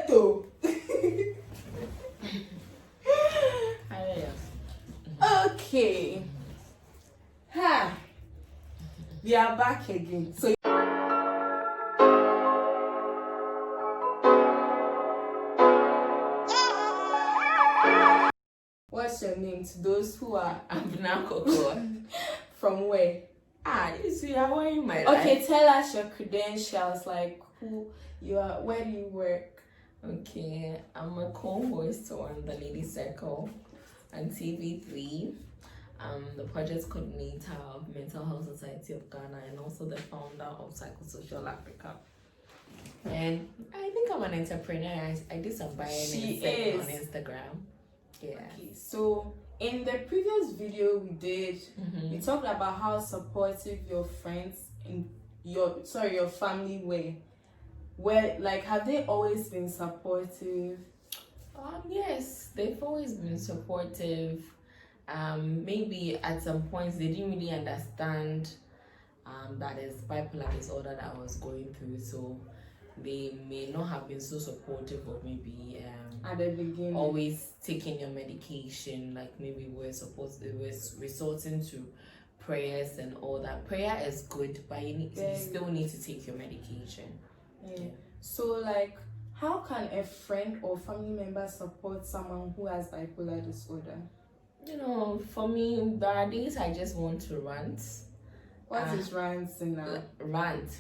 ghetto. Okay. Ha. We are back again. So what's your name to those who are Abena Korkor? From where? You see, how are you, my Okay, life? tell us your credentials, like who you are, where do you work? Okay, I'm a co-host on the Lady Circle on TV3. I'm the project coordinator of Mental Health Society of Ghana and also the founder of Psychosocial Africa. And I think I'm an entrepreneur. I did some buying and on Instagram. Yeah. Okay, so in the previous video we did, we talked about how supportive your friends in your family were. Where, like, have they always been supportive? Yes, they've always been supportive. Maybe at some points they didn't really understand that is bipolar disorder that I was going through, so they may not have been so supportive of maybe at the beginning always taking your medication. Like maybe we're resorting to prayers and all that. Prayer is good, but you still need to take your medication. Yeah. So like, how can a friend or family member support someone who has bipolar disorder? You know, for me, there are days I just want to rant. What is rants now? Rant,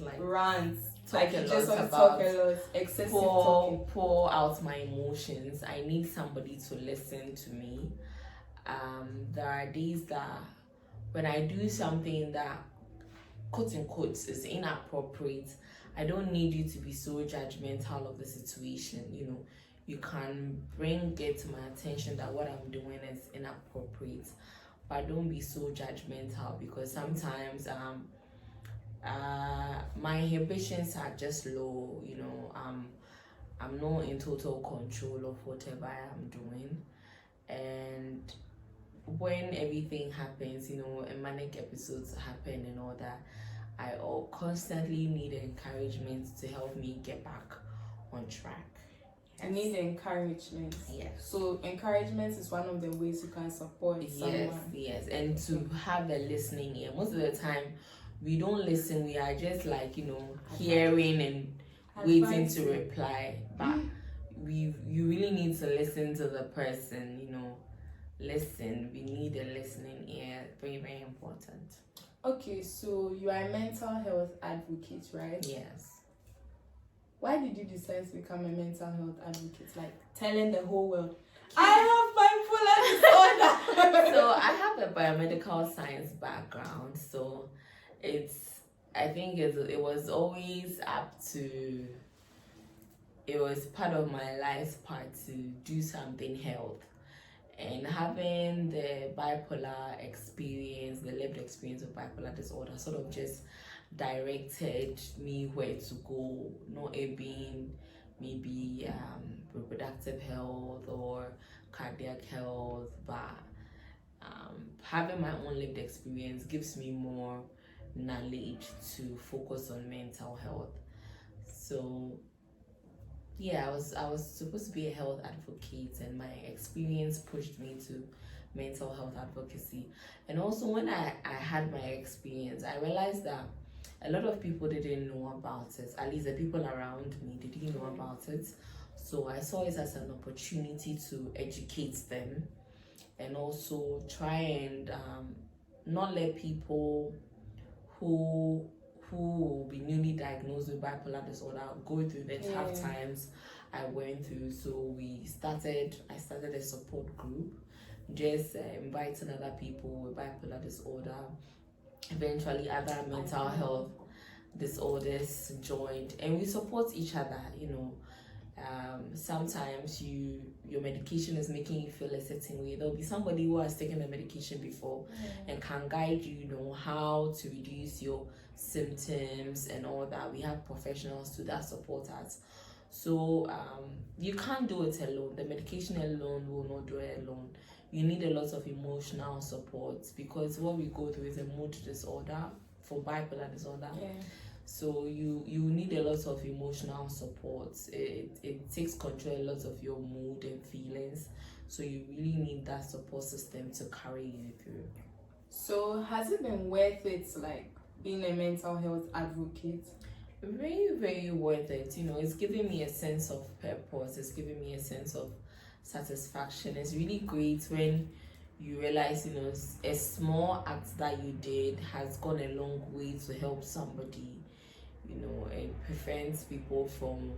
like rants. Talk a lot, excessive talking. Pour out my emotions. I need somebody to listen to me. There are days that when I do something that, quote unquote, is inappropriate, I don't need you to be so judgmental of the situation. You know, you can bring it to my attention that what I'm doing is inappropriate, but don't be so judgmental, because sometimes my inhibitions are just low. You know, I'm not in total control of whatever I am doing, and when everything happens, you know, and manic episodes happen and all that, I constantly need encouragement to help me get back on track. I need encouragement. Yes. So encouragement is one of the ways you can support someone. Yes, and to have a listening ear. Most of the time, we don't listen. We are just like, you know, hearing and waiting to reply. But you really need to listen to the person. You know, listen. We need a listening ear. Very, very important. Okay, so you are a mental health advocate, right? Yes. Why did you decide to become a mental health advocate? Like telling the whole world, I have bipolar disorder. So I have a biomedical science background, so I think it was always it was part of my life's part to do something health. And having the bipolar experience, the lived experience of bipolar disorder, sort of just directed me where to go, not it being maybe reproductive health or cardiac health, but having my own lived experience gives me more knowledge to focus on mental health. So yeah, I was supposed to be a health advocate, and my experience pushed me to mental health advocacy. And also when I had my experience, I realized that a lot of people didn't know about it. At least the people around me, they didn't know about it. So I saw it as an opportunity to educate them, and also try and not let people who will be newly diagnosed with bipolar disorder go through the tough times I went through. So I started a support group, just inviting other people with bipolar disorder. Eventually other mental health disorders joined, and we support each other. You know, sometimes your medication is making you feel a certain way. There'll be somebody who has taken the medication before and can guide you, you know, how to reduce your symptoms and all that. We have professionals that support us. So you can't do it alone. The medication alone will not do it alone. You need a lot of emotional support, because what we go through is a mood disorder for bipolar disorder. So you need a lot of emotional support. It takes control a lot of your mood and feelings. So you really need that support system to carry you through. So has it been worth it, like being a mental health advocate? Very, very worth it. It's giving me a sense of purpose. It's giving me a sense of satisfaction. It's really great when you realize, a small act that you did has gone a long way to help somebody. It prevents people from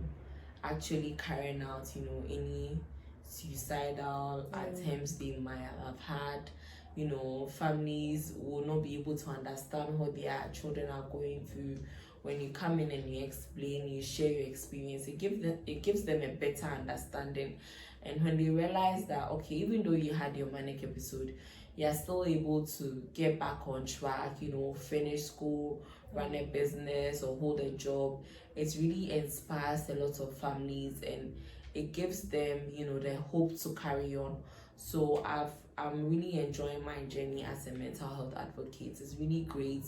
actually carrying out, any suicidal attempts they might have had. Families will not be able to understand what their children are going through. When you come in and you explain, you share your experience, it gives them a better understanding. And when they realize that, okay, even though you had your manic episode, you're still able to get back on track, finish school, run a business, or hold a job, it really inspires a lot of families, and it gives them, the hope to carry on. So I'm really enjoying my journey as a mental health advocate. It's really great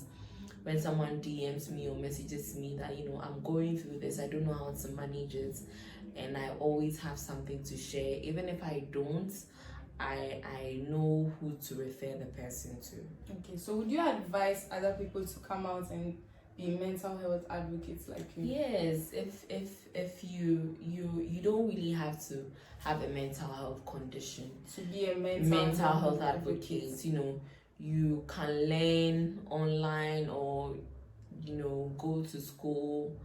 when someone DMs me or messages me that, I'm going through this, I don't know how to manage it, and I always have something to share. Even if I don't, I know who to refer the person to. Okay, so would you advise other people to come out and be mental health advocates like you? Yes, if you don't really have to have a mental health condition to be a mental health advocate. You can learn online, or go to school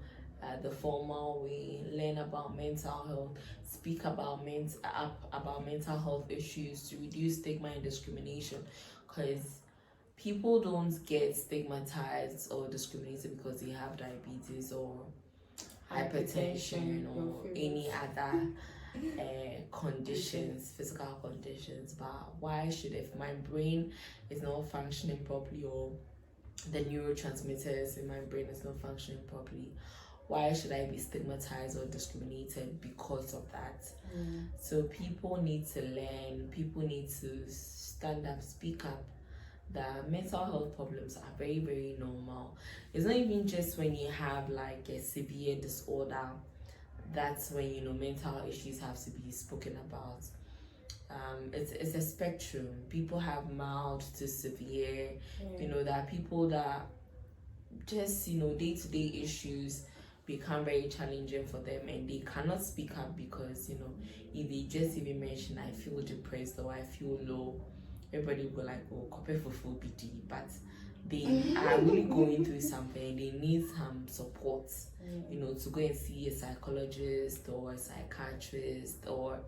the formal way, learn about mental health, speak about mental health issues to reduce stigma and discrimination, because people don't get stigmatized or discriminated because they have diabetes or hypertension or any other conditions, physical conditions. But why should, if my brain is not functioning properly, or the neurotransmitters in my brain is not functioning properly, why should I be stigmatized or discriminated because of that? So people need to learn, people need to stand up, speak up, that mental health problems are very, very normal. It's not even just when you have like a severe disorder, that's when mental issues have to be spoken about. It's a spectrum. People have mild to severe. There are people that just day-to-day issues become very challenging for them, and they cannot speak up because if they just even mention, I feel depressed or I feel low, everybody will go like, oh, copy for full BD, but they are really going through something. They need some support, to go and see a psychologist or a psychiatrist, or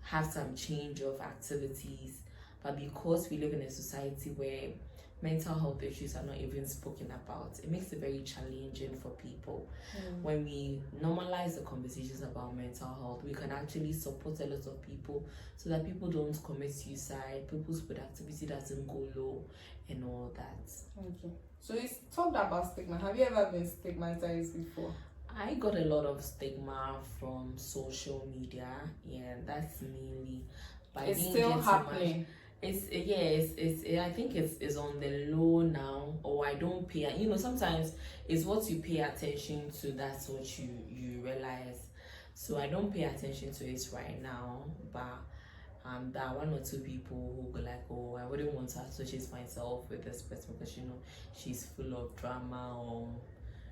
have some change of activities. But because we live in a society where mental health issues are not even spoken about, it makes it very challenging for people. When we normalize the conversations about mental health, we can actually support a lot of people so that people don't commit suicide, people's productivity doesn't go low, and all that. Okay, so you talked about stigma. Have you ever been stigmatized before? I got a lot of stigma from social media. Yeah, that's mainly. But it's still happening. I think it's on the low now, or I don't pay. Sometimes it's what you pay attention to, that's what you realize. So I don't pay attention to it right now, but there are one or two people who go like, oh, I wouldn't want to associate myself with this person because she's full of drama, or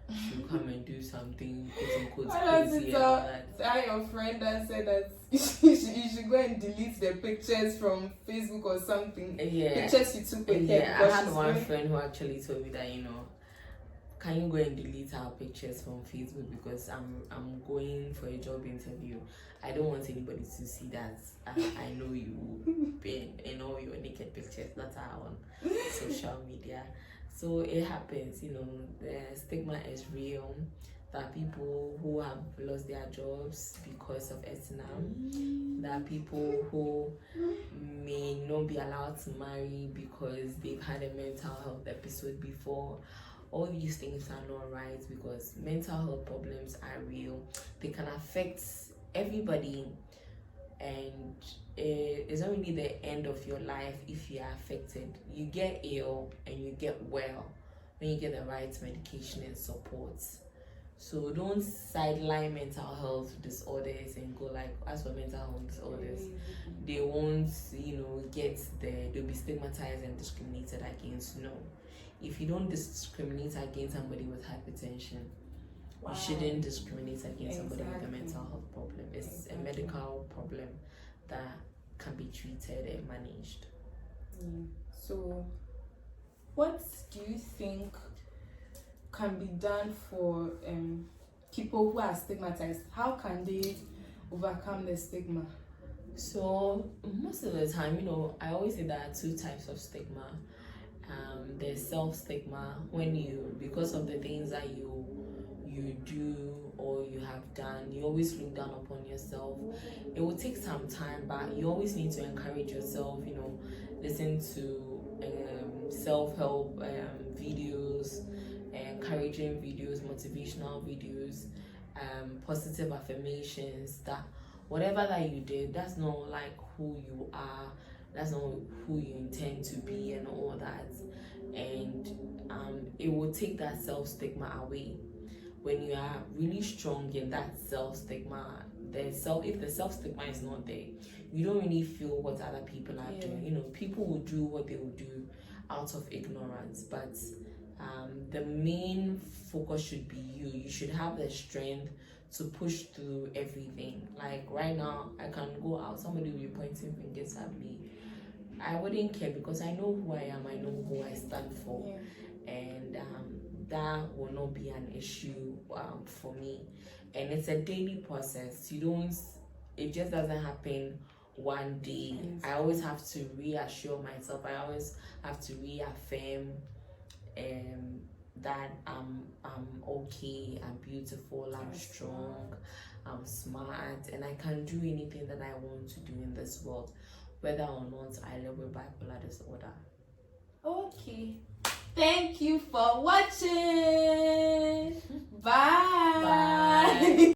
she'll come and do something quote unquote crazy. That your friend that said that you should go and delete the pictures from Facebook or something. Yeah. Pictures you took with her. I had one friend who actually told me that, can you go and delete our pictures from Facebook because I'm going for a job interview. I don't want anybody to see that I know you in all your naked pictures that are on social media. So it happens, the stigma is real. There are people who have lost their jobs because of SNM. There are people who may not be allowed to marry because they've had a mental health episode before. All these things are not right because mental health problems are real. They can affect everybody, and it's not really the end of your life if you are affected. You get ill and you get well, when you get the right medication and support. So don't sideline mental health disorders and go like, as for mental health disorders, they won't, they'll be stigmatized and discriminated against. No. If you don't discriminate against somebody with hypertension, you shouldn't discriminate against somebody with a mental health problem. It's a medical problem that can be treated and managed. So, what do you think can be done for people who are stigmatized? How can they overcome the stigma? So most of the time, I always say there are two types of stigma. There's self-stigma, when because of the things that you do or you have done, you always look down upon yourself. It will take some time, but you always need to encourage yourself, listen to self-help videos, encouraging videos, motivational videos, positive affirmations, that whatever that you did, that's not like who you are, that's not who you intend to be and all that. And it will take that self-stigma away. When you are really strong in that self-stigma, if the self-stigma is not there, you don't really feel what other people are doing. People will do what they will do out of ignorance, but the main focus should be you. You should have the strength to push through everything. Like right now, I can go out, somebody will be pointing fingers at me. I wouldn't care because I know who I am, I know who I stand for, and that will not be an issue for me. And it's a daily process. It just doesn't happen one day. I always have to reassure myself. I always have to reaffirm that I'm okay, I'm beautiful, I'm strong, I'm smart, and I can do anything that I want to do in this world, whether or not I live with bipolar disorder. Okay. Thank you for watching.